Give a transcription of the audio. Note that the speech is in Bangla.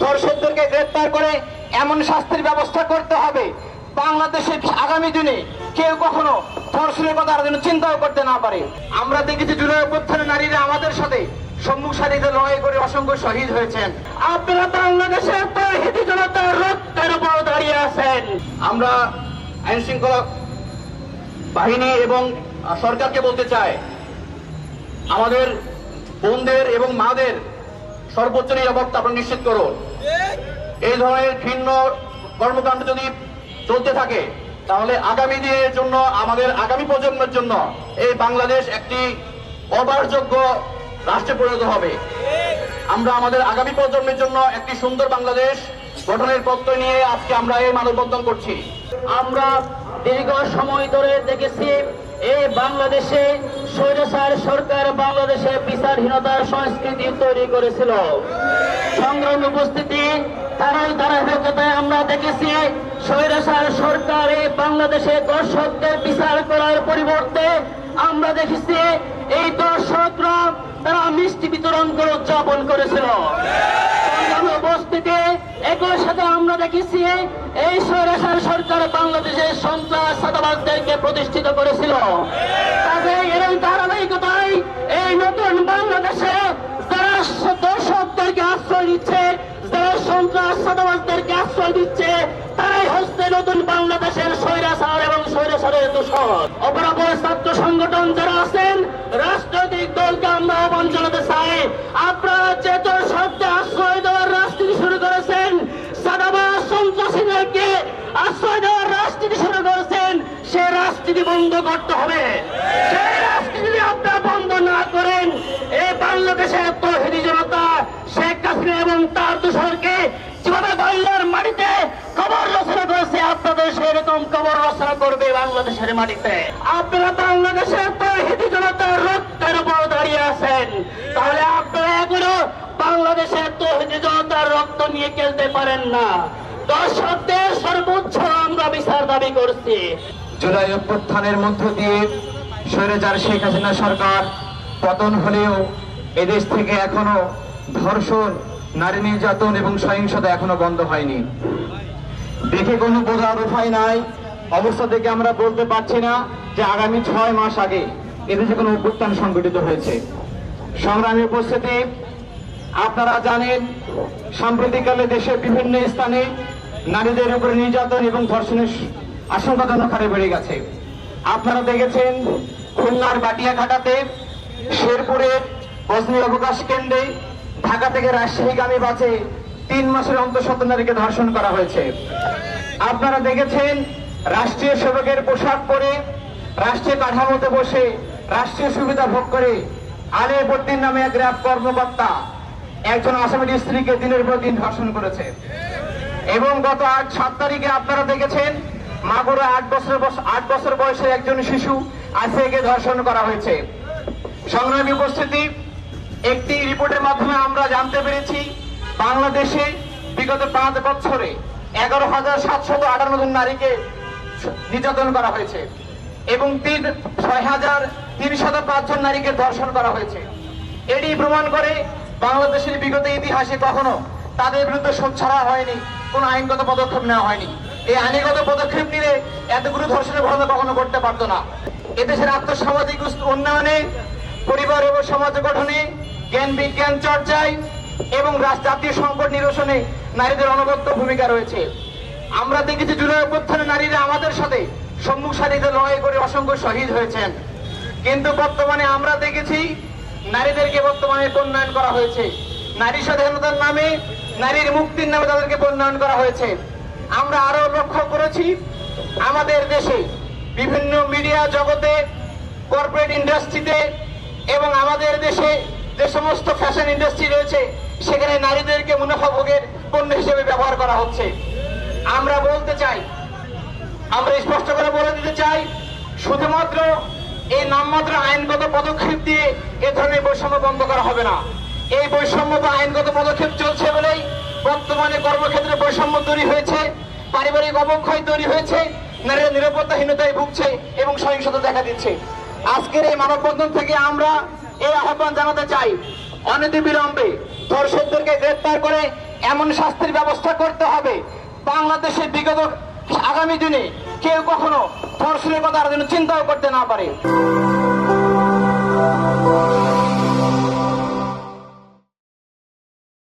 ধর্ষকদেরকে গ্রেফতার করে এমন শাস্তির ব্যবস্থা করতে হবে বাংলাদেশের আগামী দিনে কেউ কখনো ধর্ষণের কথা আর যেন চিন্তাও করতে না পারে। আমরা দেখেছি জুলাই অভ্যুত্থানে নারীরা আমাদের সাথে সম্মুখ সারিতে লড়াই করে অসংখ্য শহীদ হয়েছেন। আপনারা বাংলাদেশের তৌহিদি জনতার রক্তের উপর দাঁড়িয়ে আছেন। আমরা আইন শৃঙ্খলা বাহিনী এবং সরকারকে বলতে চাই, আমাদের বোনদের এবং মাদের সর্বোচ্চ নিরাপত্তা আপনারা নিশ্চিত করুন। এই ধরনের ঘৃণ্য কর্মকাণ্ড যদি চলতে থাকে তাহলে আগামী দিনের জন্য, আমাদের আগামী প্রজন্মের জন্য এই বাংলাদেশ একটি অবারযোগ্য রাষ্ট্রে পরিণত হবে। আমরা আমাদের আগামী প্রজন্মের জন্য একটি সুন্দর বাংলাদেশ গঠনের প্রত্যয় নিয়ে আজকে আমরা এই মানববন্ধন করছি। আমরা দীর্ঘ সময় ধরে দেখেছি এই বাংলাদেশে স্বৈরাচার সরকার বাংলাদেশে বিচারহীনতার সংস্কৃতি তৈরি করেছিল। সংগ্রাম উপস্থিতি, তারাই ধারাবাহিকতায় আমরা দেখেছি স্বৈরাচার সরকার এই বাংলাদেশে দর্শকদের বিচার করার পরিবর্তে আমরা দেখেছি এই দর্শকরা তারা মিষ্টি বিতরণ করে উদযাপন করেছিল। উপস্থিতি একই সাথে আমরা দেখেছি এই স্বৈরাচার সরকার বাংলাদেশের সন্ত্রাস চাঁদাবাজদেরকে প্রতিষ্ঠিত করেছিল। তাদের এই ধারাবাহিকতায় এই নতুন বাংলাদেশে যারা দর্শকদেরকে আশ্রয় দিচ্ছে, যারা সন্ত্রাস চাঁদাবাজদেরকে আশ্রয় দিচ্ছে, তারাই হচ্ছে নতুন বাংলাদেশের স্বৈরাচার এবং স্বৈরাচারের দূষণ। অপরাপর ছাত্র সংগঠন যারা আছেন, রাজনৈতিক দলকে আমরা আহ্বান জানাতে চাই, আপনারা যে দর্শকদের আশ্রয় দেওয়ার রাজনীতি শুরু করেছেন, চাঁদাবাজ সন্ত্রাসীদেরকে আশ্রয় দেওয়ার রাজনীতি শুরু করেছেন, সে রাজনীতি বন্ধ করতে হবে। সেই রাজনীতি যদি আপনারা বন্ধ না করেন, এই বাংলাদেশের তৌহিদি জনতা শেখ হাসিনা এবং তার দূষণকে যেভাবে বাংলার মাটিতে কবর রচনা করেছে, আপনাদের সেরকম কবর রচনা করবে বাংলাদেশের মাটিতে। আপনারা বাংলাদেশের তৌহিদি জনতার রক্তের উপর দাঁড়িয়ে আছেন, তাহলে আপনারা এগুলো বাংলাদেশের তৌহিদি জনতার রক্ত নিয়ে খেলতে পারেন না। দর্শকদের সর্বোচ্চ আমরা বিচার দাবি করছি। জুলাই অভ্যুত্থানের মধ্য দিয়ে স্বৈরাচার শেখ হাসিনা সরকার পতন হলেও এদেশ থেকে এখনো ধর্ষণ, নারী নির্যাতন এবং সহিংসতা এখনো বন্ধ হয়নি। দেখে কোনো বোঝার উপায় নাই, অবস্থা থেকে আমরা বলতে পারছি না যে আগামী 6 মাস আগে এদেশে কোনো অভ্যুত্থান সংঘটিত হয়েছে। সংগ্রামী উপস্থিতি, আপনারা জানেন সাম্প্রতিককালে দেশের বিভিন্ন স্থানে নারীদের উপরে নির্যাতন এবং ধর্ষণের আশঙ্কাজনক হারে বেড়ে গেছে। আপনারা দেখেছেন খুলনার বাটিয়াঘাটাতে, শেরপুরের বজনী অবকাশ কেন্দ্রে, ঢাকা থেকে রাজশাহীগামী বাসে 3 মাসের অন্তঃসত্ত্বা নারীকে ধর্ষণ করা হয়েছে। আপনারা দেখেছেন রাষ্ট্রীয় সেবকের পোশাক পরে রাষ্ট্রীয় কাঠামোতে বসে রাষ্ট্রীয় সুবিধা ভোগ করে আলিবুদ্দিন নামে এক র্যাব কর্মকর্তা একজন আসামির স্ত্রীকে দিনের পর দিন ধর্ষণ করেছে। এবং গত 7 তারিখে আপনারা দেখেছেন মাগুরা 8 বছর বয়সের একজন শিশু আসিয়াকে ধর্ষণ করা হয়েছে। সংগ্রামী উপস্থিতি, একটি রিপোর্টের মাধ্যমে আমরা জানতে পেরেছি বাংলাদেশে বিগত 5 বছরে 11,758 জন নারীকে নির্যাতন করা হয়েছে এবং 6,305 জন নারীকে ধর্ষণ করা হয়েছে। এটি প্রমাণ করে বাংলাদেশের বিগত ইতিহাসে কখনো তাদের বিরুদ্ধে সোচ্চারা হয়নি, কোনো আইনগত পদক্ষেপ নেওয়া হয়নি। এই আইনগত পদক্ষেপ নিলে এতগুলো ধর্ষণের ঘটনা কখনো করতে পারতো না। এদেশের আর্থসামাজিক উন্নয়নে, পরিবার এবং সমাজ গঠনে, জ্ঞান বিজ্ঞান চর্চায় এবং জাতীয় সংকট নিরসনে নারীদের অনবদ্য ভূমিকা রয়েছে। আমরা দেখেছি জুলাই অভ্যুত্থানে নারীরা আমাদের সাথে সম্মুখ সারিতে লড়াই করে অসংখ্য শহীদ হয়েছেন। কিন্তু বর্তমানে আমরা দেখেছি নারীদেরকে বর্তমানে বন্যায়ন করা হয়েছে। নারী স্বাধীনতার নামে, নারীর মুক্তির নামে তাদেরকে বন্যায়ন করা হয়েছে। আমরা আরো লক্ষ্য করেছি আমাদের দেশে বিভিন্ন মিডিয়া জগতে, কর্পোরেট ইন্ডাস্ট্রিতে এবং আমাদের দেশে যে সমস্ত ফ্যাশন ইন্ডাস্ট্রি রয়েছে সেখানে নারীদেরকে মুনাফা ভোগের পণ্য হিসেবে ব্যবহার করা হচ্ছে। আমরা বলতে চাই, আমরা স্পষ্ট করে বলে দিতে চাই, শুধুমাত্র এই নামমাত্র আইনগত পদক্ষেপ দিয়ে এ ধরনের বৈষম্য বন্ধ করা হবে না। এই বৈষম্য বা আইনগত পদক্ষেপ চলছে বলেই বর্তমানে কর্মক্ষেত্রে বৈষম্য তৈরি হয়েছে, পারিবারিক অবক্ষয় তৈরি হয়েছে, নারীরা নিরাপত্তাহীনতায় ভুগছে এবং সহিংসতা দেখা দিচ্ছে। আজকের এই মানববন্ধন থেকে আমরা এই আহ্বান জানাতে চাই, অনতিবিলম্বে ধর্ষকদেরকে গ্রেফতার করে এমন শাস্তির ব্যবস্থা করতে হবে বাংলাদেশে বিগত আগামী দিনে কেউ কখনো ধর্ষণের কথা আর যেন চিন্তাও করতে না পারে।